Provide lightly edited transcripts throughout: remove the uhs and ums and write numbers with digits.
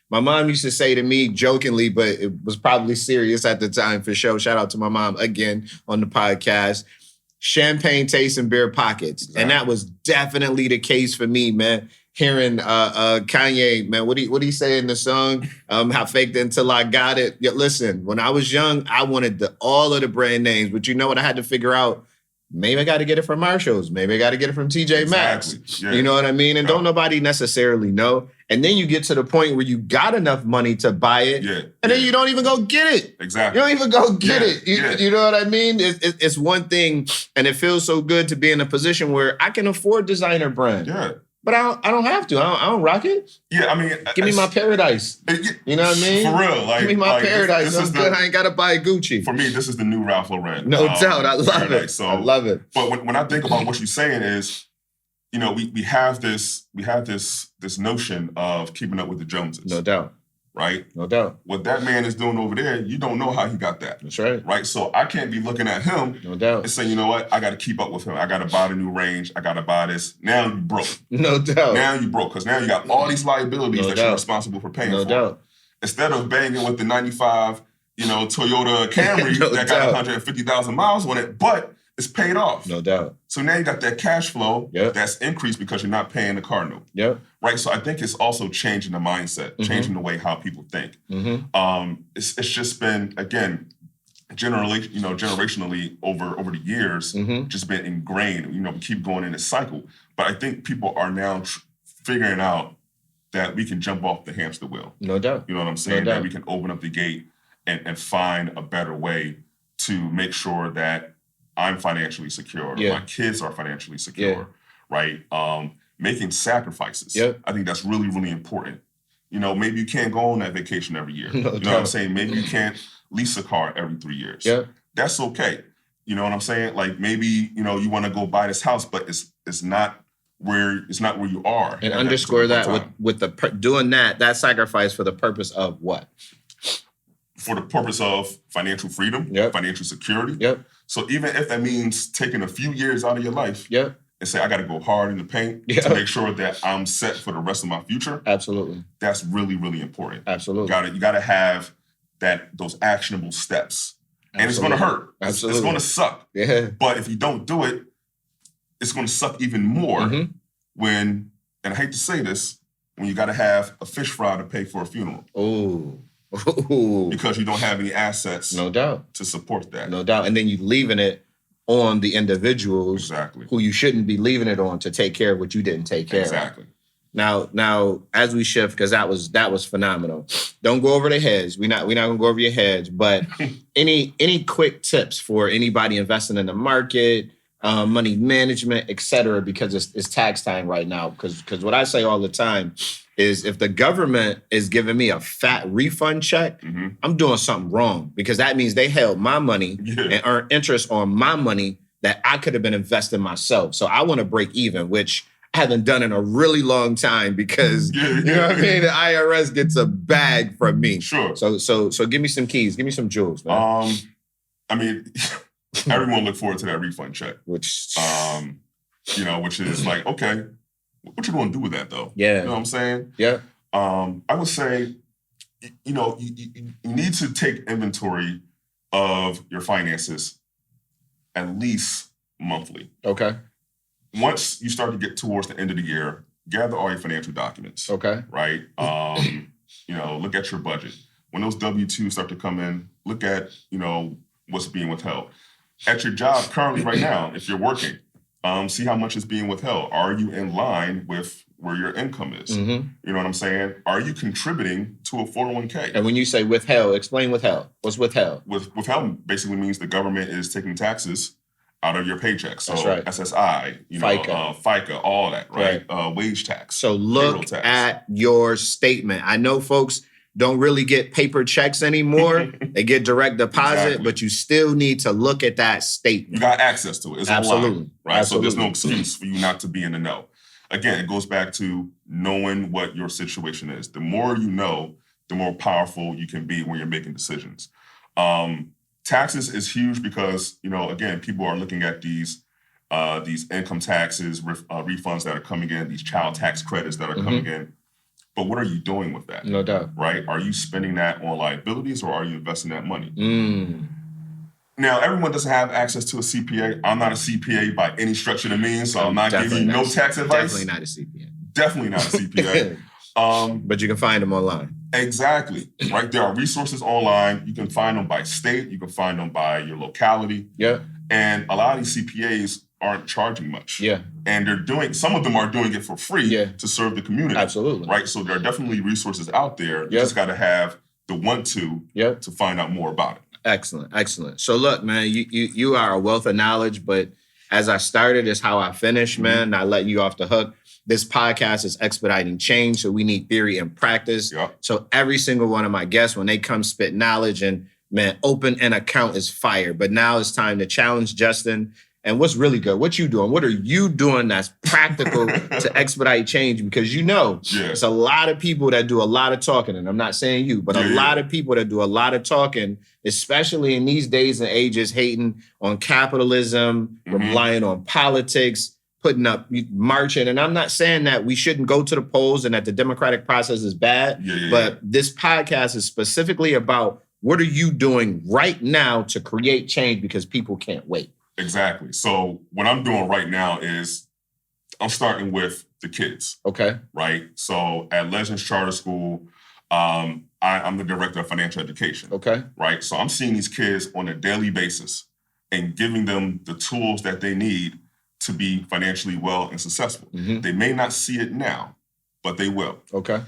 My mom used to say to me jokingly, but it was probably serious at the time for sure. Shout out to my mom again on the podcast. Champagne tastes and beer pockets. Exactly. And that was definitely the case for me, man. Hearing Kanye, man, what he say in the song? How faked it until I got it. Yeah, listen, when I was young, I wanted all of the brand names, but you know what I had to figure out? Maybe I got to get it from Marshalls. Maybe I got to get it from TJ Maxx. Yeah. You know what I mean? And don't nobody necessarily know. And then you get to the point where you got enough money to buy it, and then you don't even go get it. Exactly. You don't even go get it. You know what I mean? It's one thing, and it feels so good to be in a position where I can afford designer brand. Yeah. But I don't have to. I don't rock it. Yeah, I mean... Give me my paradise. You know what I mean? For real. Like, give me my paradise. This I'm good. I ain't got to buy Gucci. For me, this is the new Ralph Lauren. No doubt. I love it. So, I love it. But when I think about what you're saying is, you know, we have this notion of keeping up with the Joneses. No doubt. Right? No doubt. What that man is doing over there, you don't know how he got that. That's right. Right? So I can't be looking at him and saying, you know what, I got to keep up with him. I got to buy the new range. I got to buy this. Now you broke. No doubt. Now you broke because now you got all these liabilities that you're responsible for paying for. No doubt. Instead of banging with the 95, Toyota Camry that got 150,000 miles on it, but it's paid off. No doubt. So now you got that cash flow that's increased because you're not paying the car note. Yep. Right. So I think it's also changing the mindset, changing the way how people think. It's just been, again, generationally over the years, just been ingrained. We keep going in this cycle. But I think people are now figuring out that we can jump off the hamster wheel. No doubt. You know what I'm saying? That we can open up the gate and find a better way to make sure that I'm financially secure. My kids are financially secure, right? Making sacrifices. I think that's really, really important. Maybe you can't go on that vacation every year. You know what I'm saying? Maybe you can't lease a car every 3 years. That's okay. You know what I'm saying? Like maybe, you want to go buy this house, but it's not where you are. And underscore that with doing that sacrifice for the purpose of what? For the purpose of financial freedom, financial security. So even if that means taking a few years out of your life and say, I got to go hard in the paint to make sure that I'm set for the rest of my future. Absolutely. That's really, really important. Absolutely. You got to have those actionable steps. Absolutely. And it's going to hurt. Absolutely. It's going to suck. But if you don't do it, it's going to suck even more when, and I hate to say this, when you got to have a fish fry to pay for a funeral. Oh. Because you don't have any assets to support that. No doubt. And then you're leaving it on the individuals who you shouldn't be leaving it on to take care of what you didn't take care of. Now, as we shift, because that was phenomenal. Don't go over the heads. We're not gonna go over your heads, but any quick tips for anybody investing in the market, money management, et cetera, because it's tax time right now. Because what I say all the time is if the government is giving me a fat refund check, I'm doing something wrong because that means they held my money and earned interest on my money that I could have been investing myself. So I want to break even, which I haven't done in a really long time because, you know what I mean? The IRS gets a bag from me. Sure. So give me some keys. Give me some jewels, man. I mean, everyone look forward to that refund check. Which is like, okay, what you going to do with that, though? Yeah. You know what I'm saying? Yeah. I would say, you need to take inventory of your finances at least monthly. Okay. Once you start to get towards the end of the year, gather all your financial documents. Okay. Right? Look at your budget. When those W-2s start to come in, look at, what's being withheld. At your job currently right now, if you're working, see how much is being withheld. Are you in line with where your income is? You know what I'm saying? Are you contributing to a 401k? And when you say withheld, explain withheld. What's withheld? Withheld basically means the government is taking taxes out of your paycheck. So that's right. SSI, FICA, all that, right? Wage tax. So look at your statement. I know folks don't really get paper checks anymore. They get direct deposit, but you still need to look at that statement. You got access to it. It's online, right? Absolutely. So there's no excuse for you not to be in the know. Again, it goes back to knowing what your situation is. The more you know, the more powerful you can be when you're making decisions. Taxes is huge because, again, people are looking at these income taxes, refunds that are coming in, these child tax credits that are coming in. But what are you doing with that? No doubt. Right? Are you spending that on liabilities or are you investing that money? Mm. Now, everyone doesn't have access to a CPA. I'm not a CPA by any stretch of the means, so I'm not giving you no tax advice. Definitely not a CPA. Definitely not a CPA. But you can find them online. Exactly. Right? There are resources online. You can find them by state. You can find them by your locality. Yeah. And a lot of these CPAs aren't charging much. Yeah. And some of them are doing it for free to serve the community. Absolutely. Right? So there are definitely resources out there. You just got to have the want to find out more about it. Excellent. Excellent. So look, man, you are a wealth of knowledge, but as I started is how I finish, man. Not letting you off the hook. This podcast is Expediting Change, so we need theory and practice. Yep. So every single one of my guests, when they come spit knowledge and, man, open an account is fire. But now it's time to challenge Justin. And what's really good? What you doing? What are you doing that's practical to expedite change? Because there's a lot of people that do a lot of talking, and I'm not saying you, but a lot of people that do a lot of talking, especially in these days and ages, hating on capitalism, relying on politics, putting up, marching. And I'm not saying that we shouldn't go to the polls and that the democratic process is bad, but this podcast is specifically about what are you doing right now to create change because people can't wait. Exactly. So what I'm doing right now is I'm starting with the kids. Okay. Right. So at Legends Charter School, I'm the director of financial education. Okay. Right. So I'm seeing these kids on a daily basis and giving them the tools that they need to be financially well and successful. They may not see it now, but they will. Okay.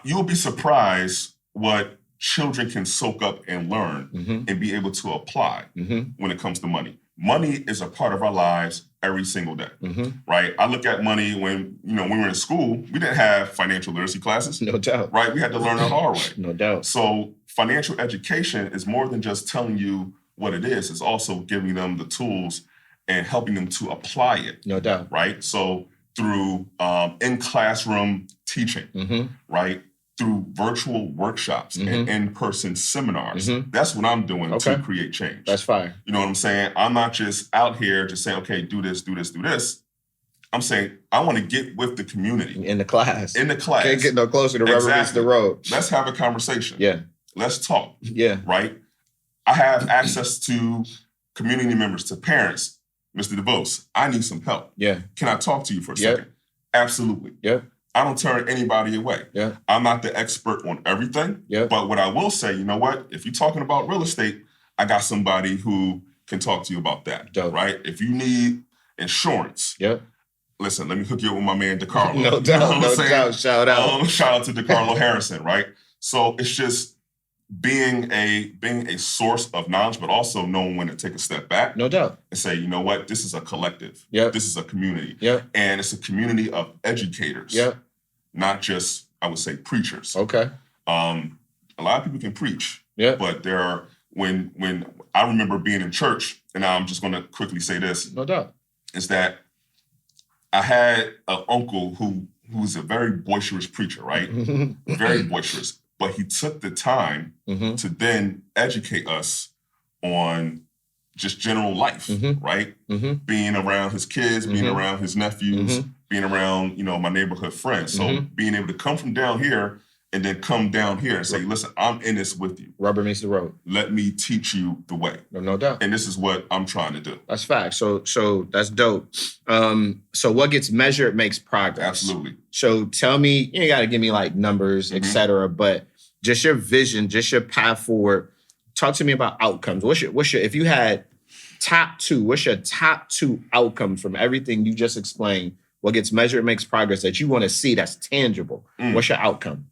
You'll be surprised what children can soak up and learn and be able to apply when it comes to money. Money is a part of our lives every single day, right? I look at money when we were in school, we didn't have financial literacy classes. No doubt. Right? We had to learn it our way. No doubt. So financial education is more than just telling you what it is. It's also giving them the tools and helping them to apply it. No doubt. Right? So through in-classroom teaching, right? Through virtual workshops and in-person seminars. That's what I'm doing to create change. That's fire. You know what I'm saying? I'm not just out here just saying, okay, do this, do this, do this. I'm saying I want to get with the community. In the class. Can't get no closer to rubber meets the road. Let's have a conversation. Yeah. Let's talk. Yeah. Right? I have access to community members, to parents. Mr. DeVose, I need some help. Yeah. Can I talk to you for a second? Absolutely. Yep. I don't turn anybody away. Yeah. I'm not the expert on everything. Yeah. But what I will say, you know what? If you're talking about real estate, I got somebody who can talk to you about that. Dope. Right? If you need insurance, listen, let me hook you up with my man DeCarlo. No doubt, no doubt. Shout out. Shout out to DeCarlo Harrison, right? So it's just being a source of knowledge, but also knowing when to take a step back. No doubt. And say, you know what? This is a collective. Yep. This is a community. Yep. And it's a community of educators. Yep. Not just, I would say, preachers. Okay. A lot of people can preach. Yeah. But there are, when I remember being in church, and I'm just going to quickly say this. No doubt. Is that I had an uncle who's a very boisterous preacher, right? Very boisterous. But he took the time to then educate us on just general life, right? Being around his kids, being around his nephews, being around, my neighborhood friends. So being able to come from down here and then come down here and say, listen, I'm in this with you. Rubber meets the road. Let me teach you the way. No doubt. And this is what I'm trying to do. That's fact. So that's dope. So what gets measured makes progress. Absolutely. So tell me, you got to give me like numbers, et cetera, but just your vision, just your path forward. Talk to me about outcomes. What's your if you had top two, what's your top two outcomes from everything you just explained? What gets measured makes progress that you want to see that's tangible. What's your outcome?